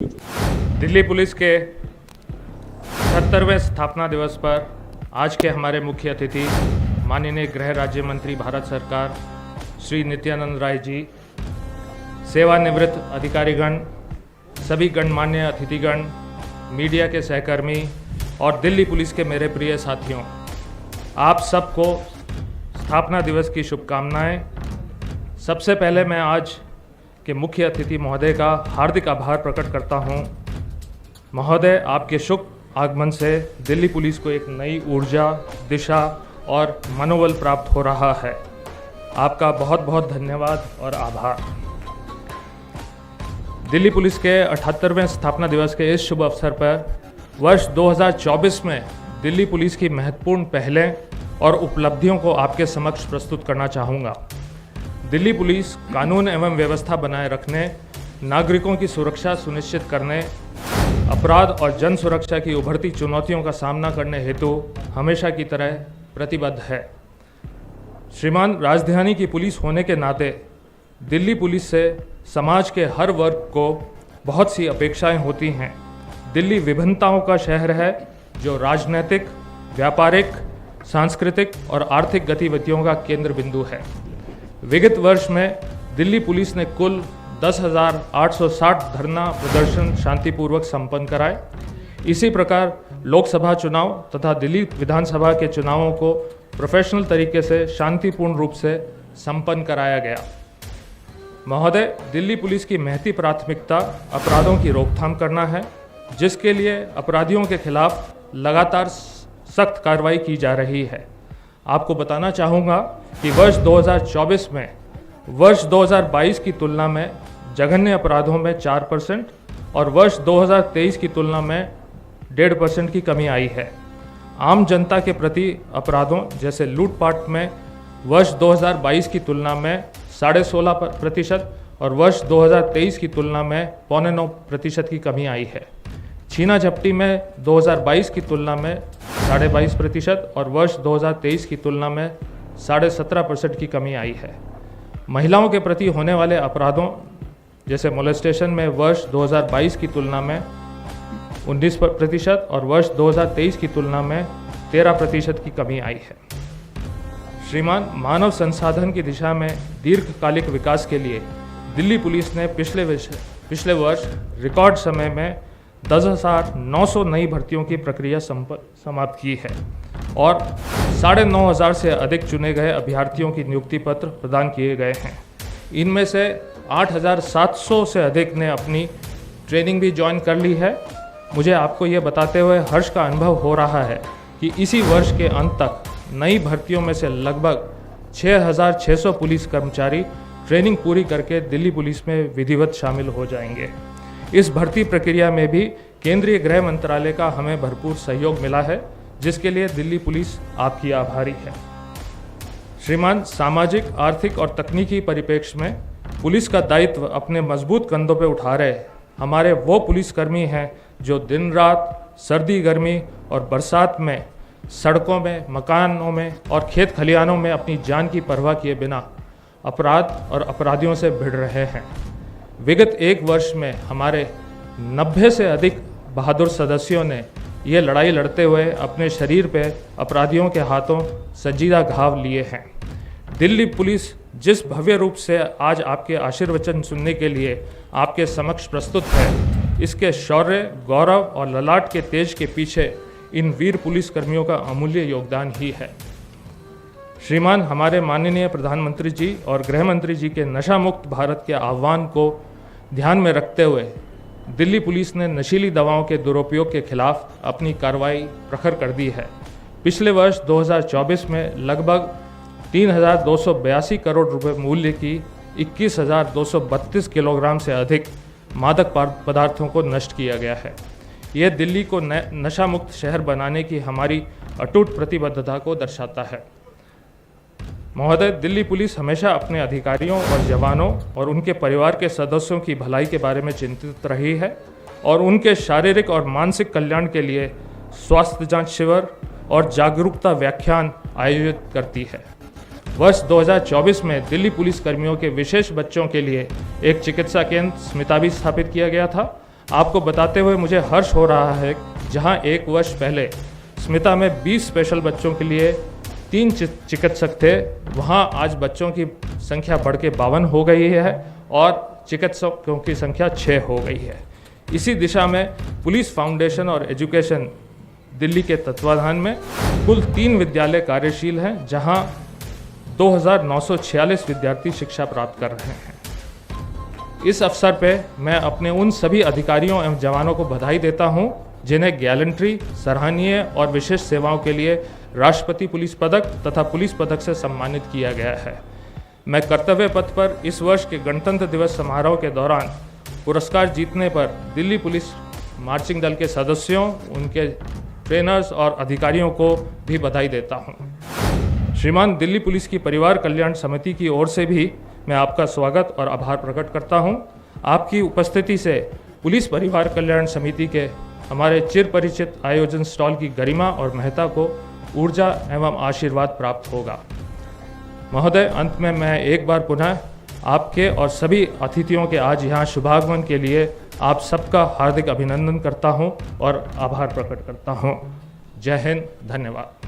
Delhi police के 77वें स्थापना दिवस पर आज के हमारे मुख्य अतिथि माननीय गृह राज्य मंत्री भारत सरकार श्री नित्यानंद राय जी, सेवानिवृत्त अधिकारीगण, सभी गणमान्य अतिथिगण, मीडिया के सहकर्मी और दिल्ली पुलिस के मेरे प्रिय साथियों, आप सबको स्थापना दिवस की शुभकामनाएं। सबसे पहले मैं आज के मुख्य अतिथि महोदय का हार्दिक आभार प्रकट करता हूं। महोदय, आपके शुभ आगमन से दिल्ली पुलिस को एक नई ऊर्जा, दिशा और मनोबल प्राप्त हो रहा है। आपका बहुत बहुत धन्यवाद और आभार। दिल्ली पुलिस के 78वें स्थापना दिवस के इस शुभ अवसर पर वर्ष 2024 में दिल्ली पुलिस की महत्वपूर्ण पहलें और उपलब्धियों को आपके समक्ष प्रस्तुत करना चाहूँगा। दिल्ली पुलिस कानून एवं व्यवस्था बनाए रखने, नागरिकों की सुरक्षा सुनिश्चित करने, अपराध और जन सुरक्षा की उभरती चुनौतियों का सामना करने हेतु हमेशा की तरह प्रतिबद्ध है। श्रीमान, राजधानी की पुलिस होने के नाते दिल्ली पुलिस से समाज के हर वर्ग को बहुत सी अपेक्षाएं होती हैं। दिल्ली विभिन्नताओं का शहर है जो राजनीतिक, व्यापारिक, सांस्कृतिक और आर्थिक गतिविधियों का केंद्र बिंदु है। विगत वर्ष में दिल्ली पुलिस ने कुल 10,860 धरना प्रदर्शन शांतिपूर्वक संपन्न कराए। इसी प्रकार लोकसभा चुनाव तथा दिल्ली विधानसभा के चुनावों को प्रोफेशनल तरीके से शांतिपूर्ण रूप से संपन्न कराया गया। महोदय, दिल्ली पुलिस की महती प्राथमिकता अपराधों की रोकथाम करना है, जिसके लिए अपराधियों के खिलाफ लगातार सख्त कार्रवाई की जा रही है। आपको बताना चाहूँगा कि वर्ष 2024 में वर्ष 2022 की तुलना में जघन्य अपराधों में 4% और वर्ष 2023 की तुलना में 1.5% की कमी आई है। आम जनता के प्रति अपराधों जैसे लूटपाट में वर्ष 2022 की तुलना में 16.5% और वर्ष 2023 की तुलना में 8.9% की कमी आई है। छीना झपटी में 2022 की तुलना में 22.5% और वर्ष 2023 की तुलना में 17.5% की कमी आई है। महिलाओं के प्रति होने वाले अपराधों जैसे मोलेस्टेशन में वर्ष 2022 की तुलना में 19% और वर्ष 2023 की तुलना में 13% की कमी आई है। श्रीमान, मानव संसाधन की दिशा में दीर्घकालिक विकास के लिए दिल्ली पुलिस ने पिछले वर्ष रिकॉर्ड समय में 10,900 नई भर्तियों की प्रक्रिया समाप्त की है और 9,500 से अधिक चुने गए अभ्यर्थियों की नियुक्ति पत्र प्रदान किए गए हैं। इनमें से 8,700 से अधिक ने अपनी ट्रेनिंग भी ज्वाइन कर ली है। मुझे आपको ये बताते हुए हर्ष का अनुभव हो रहा है कि इसी वर्ष के अंत तक नई भर्तियों में से लगभग 6,600 पुलिस कर्मचारी ट्रेनिंग पूरी करके दिल्ली पुलिस में विधिवत शामिल हो जाएंगे। इस भर्ती प्रक्रिया में भी केंद्रीय गृह मंत्रालय का हमें भरपूर सहयोग मिला है, जिसके लिए दिल्ली पुलिस आपकी आभारी है। श्रीमान, सामाजिक, आर्थिक और तकनीकी परिप्रेक्ष्य में पुलिस का दायित्व अपने मजबूत कंधों पर उठा रहे हमारे वो पुलिसकर्मी हैं जो दिन रात, सर्दी गर्मी और बरसात में सड़कों में, मकानों में और खेत खलिहानों में अपनी जान की परवाह किए बिना अपराध और अपराधियों से भिड़ रहे हैं। विगत एक वर्ष में हमारे 90 से अधिक बहादुर सदस्यों ने ये लड़ाई लड़ते हुए अपने शरीर पे अपराधियों के हाथों संजीदा घाव लिए हैं। दिल्ली पुलिस जिस भव्य रूप से आज आपके आशीर्वचन सुनने के लिए आपके समक्ष प्रस्तुत है, इसके शौर्य, गौरव और ललाट के तेज के पीछे इन वीर पुलिसकर्मियों का अमूल्य योगदान ही है। श्रीमान, हमारे माननीय प्रधानमंत्री जी और गृह मंत्री जी के नशा मुक्त भारत के आह्वान को ध्यान में रखते हुए दिल्ली पुलिस ने नशीली दवाओं के दुरुपयोग के खिलाफ अपनी कार्रवाई प्रखर कर दी है। पिछले वर्ष 2024 में लगभग 3,282 करोड़ रुपए मूल्य की 21,232 किलोग्राम से अधिक मादक पदार्थों को नष्ट किया गया है। यह दिल्ली को नशा मुक्त शहर बनाने की हमारी अटूट प्रतिबद्धता को दर्शाता है। महोदय, दिल्ली पुलिस हमेशा अपने अधिकारियों और जवानों और उनके परिवार के सदस्यों की भलाई के बारे में चिंतित रही है और उनके शारीरिक और मानसिक कल्याण के लिए स्वास्थ्य जांच शिविर और जागरूकता व्याख्यान आयोजित करती है। वर्ष 2024 में दिल्ली पुलिस कर्मियों के विशेष बच्चों के लिए एक चिकित्सा केंद्र स्मिता भी स्थापित किया गया था। आपको बताते हुए मुझे हर्ष हो रहा है, जहां 1 वर्ष पहले स्मिता में 20 स्पेशल बच्चों के लिए 3 चिकित्सक थे, वहां आज बच्चों की संख्या बढ़ के 52 हो गई है और चिकित्सकों की संख्या 6 हो गई है। इसी दिशा में पुलिस फाउंडेशन और एजुकेशन दिल्ली के तत्वाधान में कुल 3 विद्यालय कार्यशील हैं, जहां 2946 विद्यार्थी शिक्षा प्राप्त कर रहे हैं। इस अवसर पे मैं अपने उन सभी अधिकारियों एवं जवानों को बधाई देता हूं, जिन्हें गैलेंट्री, सराहनीय और विशेष सेवाओं के लिए राष्ट्रपति पुलिस पदक तथा पुलिस पदक से सम्मानित किया गया है। मैं कर्तव्य पथ पर इस वर्ष के गणतंत्र दिवस समारोह के दौरान पुरस्कार जीतने पर दिल्ली पुलिस मार्चिंग दल के सदस्यों, उनके ट्रेनर्स और अधिकारियों को भी बधाई देता हूं। श्रीमान, दिल्ली पुलिस की परिवार कल्याण समिति की ओर से भी मैं आपका स्वागत और आभार प्रकट करता हूं। आपकी उपस्थिति से पुलिस परिवार कल्याण समिति के हमारे चिर परिचित आयोजन स्टॉल की गरिमा और महत्ता को ऊर्जा एवं आशीर्वाद प्राप्त होगा। महोदय, अंत में मैं एक बार पुनः आपके और सभी अतिथियों के आज यहाँ शुभागमन के लिए आप सबका हार्दिक अभिनंदन करता हूँ और आभार प्रकट करता हूँ। जय हिंद, धन्यवाद।